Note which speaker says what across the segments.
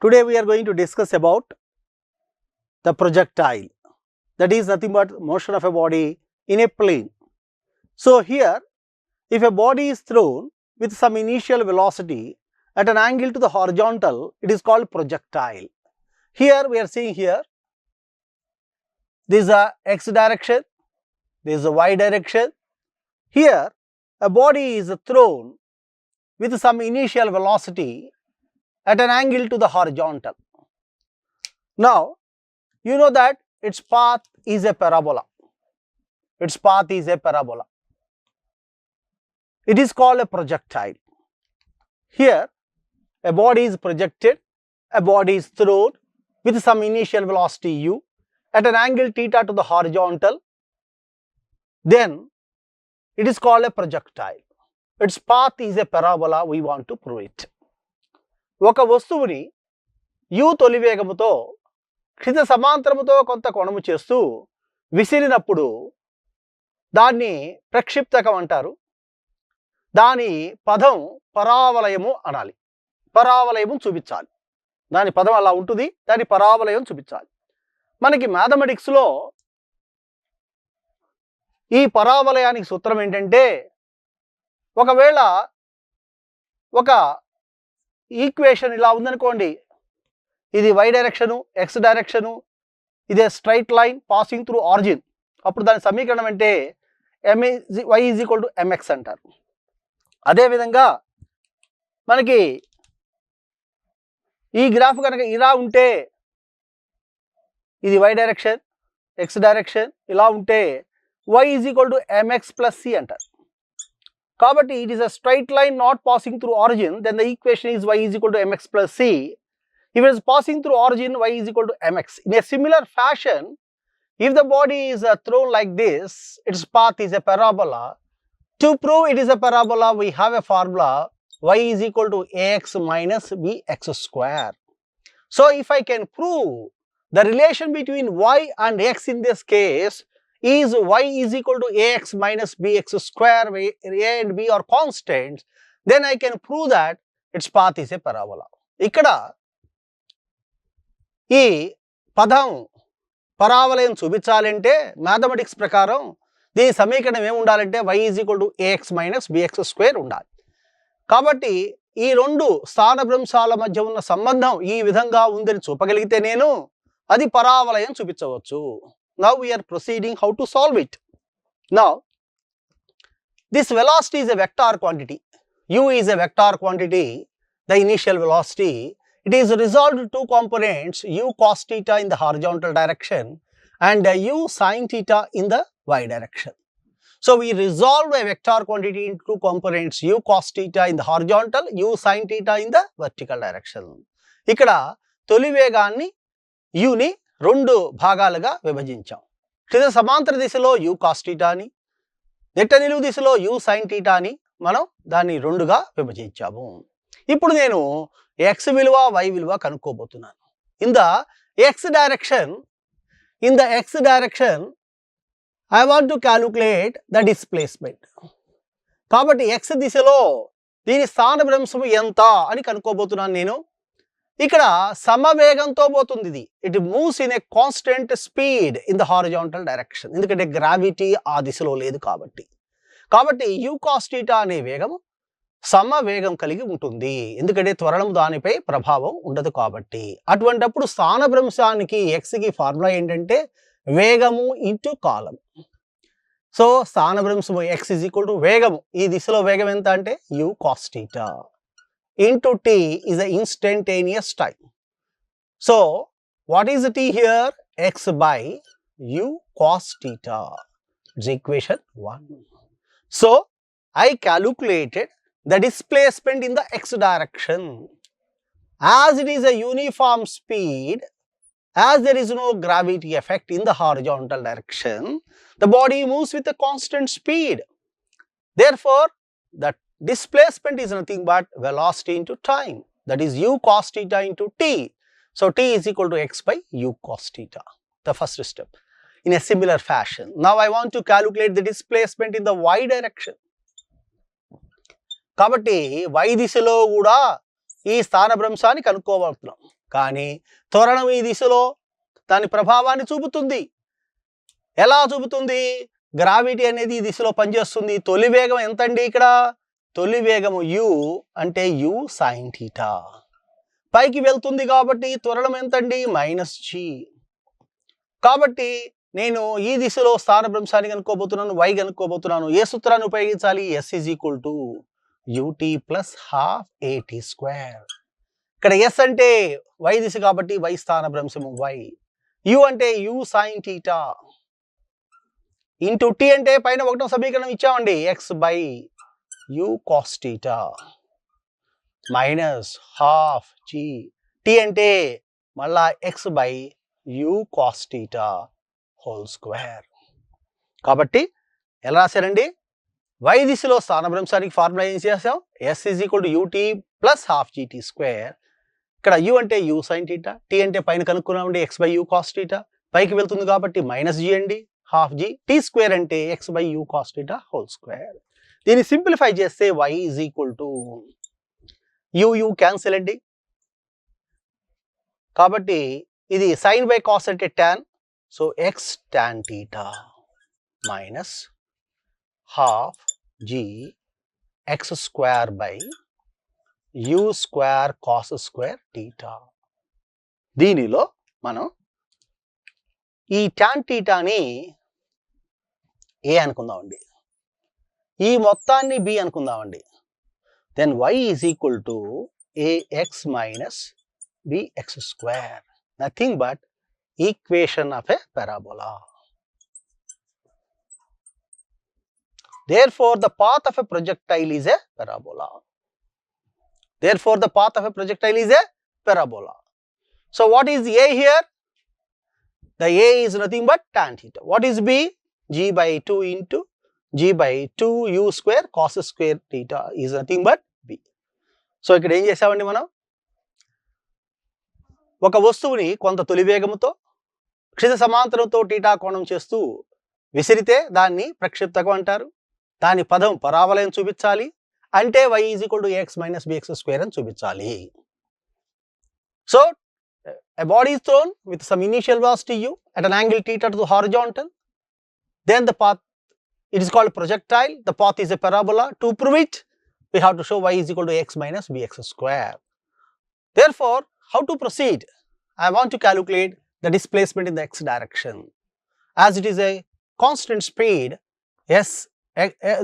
Speaker 1: Today we are going to discuss about the projectile, that is nothing but motion of a body in a plane. So here, if a body is thrown with some initial velocity at an angle to the horizontal, it is called projectile. Here we are seeing here, this is a x direction, this is a y direction. Here a body is thrown with some initial velocity at an angle to the horizontal. Now, you know that its path is a parabola. Its path is a parabola. It is called a projectile. Here, a body is projected, a body is thrown with some initial velocity u at an angle theta to the horizontal. Then, it is called a projectile. Its path is a parabola. We want to prove it. ఒక వస్తువుని u తొలి వేగముతో క్షిత సమాంతరముతో కొంత కోణము చేస్తూ విసిరినప్పుడు దాన్ని ప్రక్షిప్తకం అంటారు. దాని పదం పరావలయము అనాలి. పరావలయము చూపించాలి. దాని పదం అలా ఉంటుంది, దాని పరావలయం చూపించాలి. మనకి మ్యాథమెటిక్స్లో ఈ పరావలయానికి సూత్రం ఏంటంటే, ఒకవేళ ఒక ఈక్వేషన్ ఇలా ఉందనుకోండి, ఇది y డైరెక్షను, x డైరెక్షను, ఇదే straight line passing through origin. అప్పుడు దాని సమీకరణం అంటే y is equal to mx అంటారు. అదేవిధంగా మనకి ఈ గ్రాఫ్ కనుక ఇలా ఉంటే, ఇది y డైరెక్షన్, x డైరెక్షన్, ఇలా ఉంటే y is equal to mx plus c అంటారు. కాబట్టి it is a straight line not passing through origin, then the equation is y is equal to mx plus c. If it is passing through origin, y is equal to mx. In a similar fashion, if the body is thrown like this, its path is a parabola. To prove it is a parabola, we have a formula, y is equal to ax minus bx square. So if I can prove the relation between y and x in this case is y is equal to ax minus bx square, where a and b are constants, then I can prove that its path is a parabola. ఇక్కడ ఈ పదం పరావలయం చూపించాలంటే mathematics ప్రకారం దీని సమీకరణం ఏమి ఉండాలంటే y is equal to ax minus bx square ఉండాలి. కాబట్టి ఈ రెండు స్థానభ్రంశాల మధ్య ఉన్న సంబంధం ఈ విధంగా ఉందని చూపగలిగితే నేను అది పరావలయం చూపించవచ్చు. Now we are proceeding how to solve it. Now, this velocity is a vector quantity. U is a vector quantity, the initial velocity. It is resolved to two components, u cos theta in the horizontal direction and u sin theta in the y direction. So we resolve a vector quantity into two components, u cos theta in the horizontal, u sin theta in the vertical direction. ఇక్కడ తొలి వేగాన్ని u ని రెండు భాగాలుగా విభజించాం. క్షితిజ సమాంతర దిశలో u cos theta అని, నెట్ట నిలువు దిశలో u sin theta అని మనం దాన్ని రెండుగా విభజించాము. ఇప్పుడు నేను x విలువ y విలువ కనుక్కోబోతున్నాను. In the x direction I want to calculate the displacement. కాబట్టి x దిశలో దీని స్థానభ్రంశం ఎంత అని కనుక్కోబోతున్నాను నేను. ఇక్కడ సమవేగంతో పోతుంది ఇది. It moves in a constant speed in the horizontal direction. ఎందుకంటే గ్రావిటీ ఆ దిశలో లేదు కాబట్టి. కాబట్టి u cos theta అనే వేగం సమవేగం కలిగి ఉంటుంది. ఎందుకంటే త్వరణం దానిపై ప్రభావం ఉండదు కాబట్టి. అటువంటప్పుడు స్థానభ్రంశానికి xకి ఫార్ములా ఏంటంటే వేగము ఇంటూ కాలం. సో స్థానభ్రంశము x is equal to వేగము, ఈ దిశలో వేగం ఎంత అంటే u cos theta into t is an instantaneous time. So what is the t here? X by u cos theta. It's equation 1. So I calculated the displacement in the x direction. As it is a uniform speed, as there is no gravity effect in the horizontal direction, the body moves with a constant speed. Therefore, the displacement is nothing but velocity into time, that is u cos theta into t. So t is equal to x by u cos theta, the first step. In a similar fashion, now I want to calculate the displacement in the y direction. కాబట్టి y దిశలో కూడా ఈ స్థానభ్రంశాన్ని కనుక్కోబోతున్నాం. కానీ త్వరణం ఈ దిశలో దాని ప్రభావాన్ని చూపుతుంది. ఎలా చూపుతుంది? గ్రావిటీ అనేది ఈ దిశలో పనిచేస్తుంది. తొలి వేగం ఎంతండి? ఇక్కడ తొలి వేగము u అంటే u sin θ. పైకి వెళ్తుంది కాబట్టి త్వరణం ఎంతండి? -g. కాబట్టి నేను ఈ దిశలో స్థానభ్రంశాన్ని కనుక్కోబోతున్నాను, y కనుక్కోబోతున్నాను. ఏ సూత్రాన్ని ఉపయోగించాలి? s = ut + ½ at². ఇక్కడ s అంటే y దిశ కాబట్టి y స్థానభ్రంశము y. u అంటే u sin θ. ఇంటూ t అంటే పైన ఒకటో సమీకరణం ఇచ్చామండి, x/u cos θ -12g. t అంటే మళ్ళా x/u cos θ హోల్ స్క్వేర్. కాబట్టి ఎలా రాశారండి? y దిశలో స్థానభ్రంశానికి ఫార్ములా ఏం చేసాం? s = ut + ½ gt². ఇక్కడ u అంటే u sin θ, t అంటే పైన కనుక్కున్నామండి x/u cos θ. పైకి వెళ్తుంది కాబట్టి -g అండి, ½ g. t² అంటే x/u cos θ హోల్ స్క్వేర్. దీన్ని సింప్లిఫై చేస్తే y u క్యాన్సిల్ అండి. కాబట్టి ఇది sin బై cos అంటే tan, so x tan θ -½ g x² u² cos² θ. దీనిలో మనం ఈ tan θని a అనుకుందామండి, ఈ మొత్తాన్ని b అనుకుందామండి. Then y = ax - bx², nothing but equation of a parabola. Therefore, the path of a projectile is a parabola. Therefore, the path of a projectile is a parabola. So, what is a here? The a is nothing but tan θ. What is b? g/2 into g/2 u² cos² θ is nothing but b. So ఇక్కడ ఏం చేసామండి మనం? ఒక వస్తువుని కొంత తొలి వేగముతో క్షితిజ సమాంతరంతో θ కోణం చేస్తూ విసిరితే దాన్ని ప్రక్షిప్తకం అంటారు. దాని పదం పరావలయం చూపించాలి అంటే y = ax - bx² అని చూపించాలి. So a body is thrown with some initial velocity u at an angle θ to the horizontal. Then the path, it is called projectile. The path is a parabola. To prove it, we have to show y = ax - bx². Therefore, how to proceed? I want to calculate the displacement in the x direction. As it is a constant speed,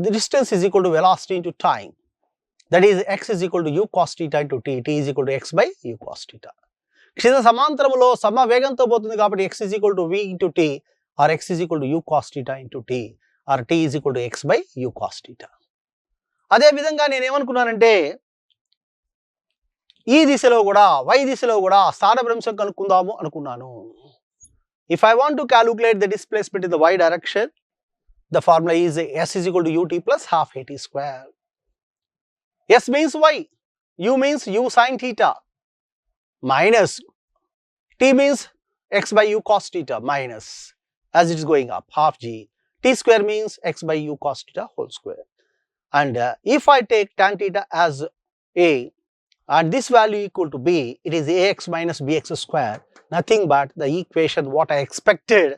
Speaker 1: the distance is equal to velocity into time. That is, x = u cos θ into t, t = x/u cos θ. క్షితిజ సమాంతరములో సమ వేగంతో పోతుంది కాబట్టి x = v into t, or x = u cos θ into t, or t = x/u cos θ. అదే విధంగా నేను ఏమనుకున్నానంటే ఈ దిశలో కూడా y దిశలో కూడా స్థానభ్రంశం కనుక్కుందాము అనుకున్నాను. If I want to calculate the displacement in the y direction, the formula is s = ut + ½ at². S means y, u means u sin θ, minus t means x/u cos θ minus, as it is going up, ½ g. t² means x/u cos θ whole square. And if I take tan θ as a and this value equal to b, it is ax - bx², nothing but the equation what I expected,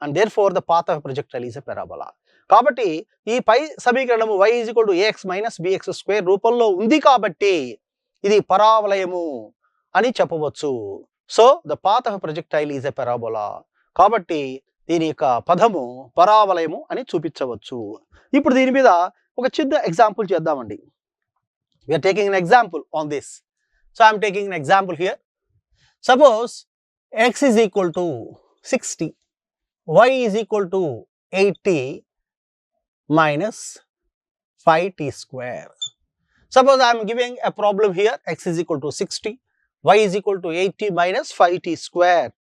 Speaker 1: and therefore the path of a projectile is a parabola. కాబట్టి ఈ పై సమీకరణము y = ax - bx² రూపంలో ఉంది కాబట్టి ఇది పరావలయము అని చెప్పవచ్చు. So the path of projectile is a parabola. కాబట్టి దీని యొక్క పదము పరావలయము అని చూపించవచ్చు. ఇప్పుడు దీని మీద ఒక చిన్న ఎగ్జాంపుల్ చేద్దామండి. We are taking an example on this. So I am taking an example here. Suppose x is equal to 60, y is equal to 80 minus 5t². Suppose I am giving a problem here, x is equal to 60, y is equal to 80 minus 5t².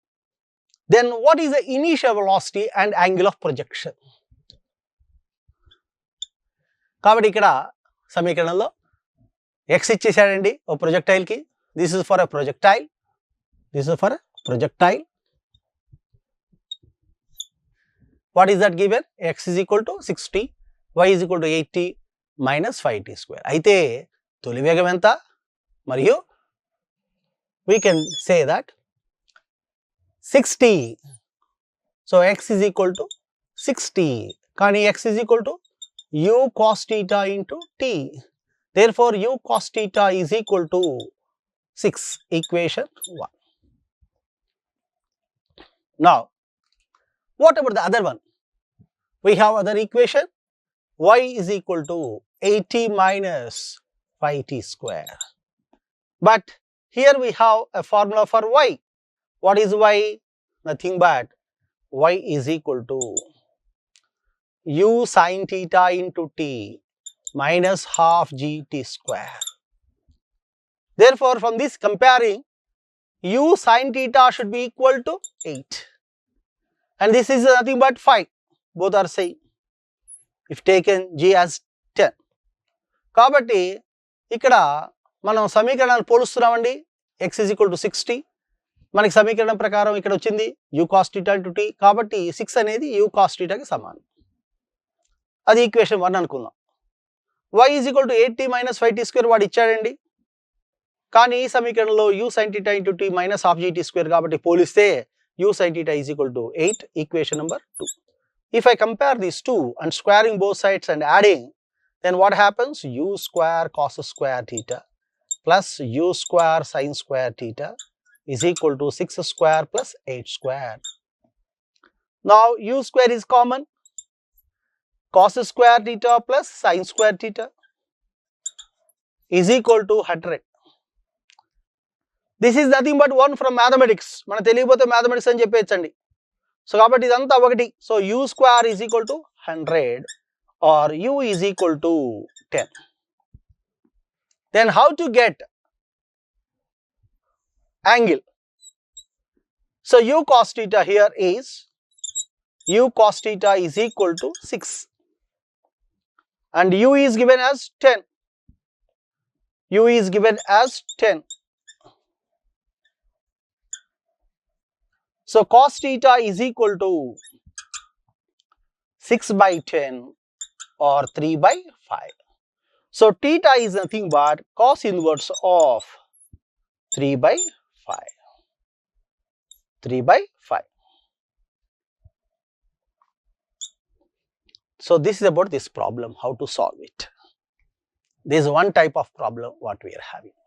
Speaker 1: Then what is the initial velocity and angle of projection? కాబట్టి ఇక్కడ సమీకరణంలో x ఇచ్చేసాడండి ఓ projectile కి. This is for a projectile, this is for a projectile. What is that given? x is equal to 60, y is equal to 80 minus 5t². అయితే తొలి వేగం ఎంత మరియు we can say that 60. So x is equal to 60. Kani x is equal to u cos theta into t. Therefore, u cos theta is equal to 6, equation 1. Now, what about the other one? We have other equation, y is equal to 80 minus 5t square. But here we have a formula for y. What is y? Nothing but y is equal to u sin theta into t minus half gt square. Therefore, from this comparing, u sin theta should be equal to 8. And this is nothing but 5. Both are same. If taken g as 10. Kabatti, ikkada మనం సమీకరణాలు పోలుస్తున్నామండి. x is equal to 60. మనకి సమీకరణం ప్రకారం ఇక్కడ వచ్చింది u cos theta into t. కాబట్టి 6 అనేది u cos theta కి సమానం. అది ఈక్వేషన్ 1 అనుకుందాం. y is equal to 80 minus 5t square వాడు ఇచ్చాడండి. కానీ ఈ సమీకరణంలో u sin theta into t minus half gt square కాబట్టి పోలిస్తే u sin theta is equal to 8, equation number 2. If I compare these two and squaring both sides and adding, then what happens? U square cos square theta plus u square sin square theta is equal to 6 square plus 8 square. Now u square is common. Cos square theta plus sin square theta is equal to 100. This is nothing but 1 from mathematics. మన తెలియకపోతే mathematics అని చెప్పేయచ్చండి. So కాబట్టి ఇదంతా ఒకటి. So u square is equal to 100 or u is equal to 10. Then how to get angle? So u cos theta here is u cos theta is equal to 6 and u is given as 10. U is given as 10. So cos theta is equal to 6 by 10 or 3 by 5. So theta is nothing but cos inverse of 3 by 5. 3 by 5. So this is about this problem, how to solve it. This is one type of problem what we are having.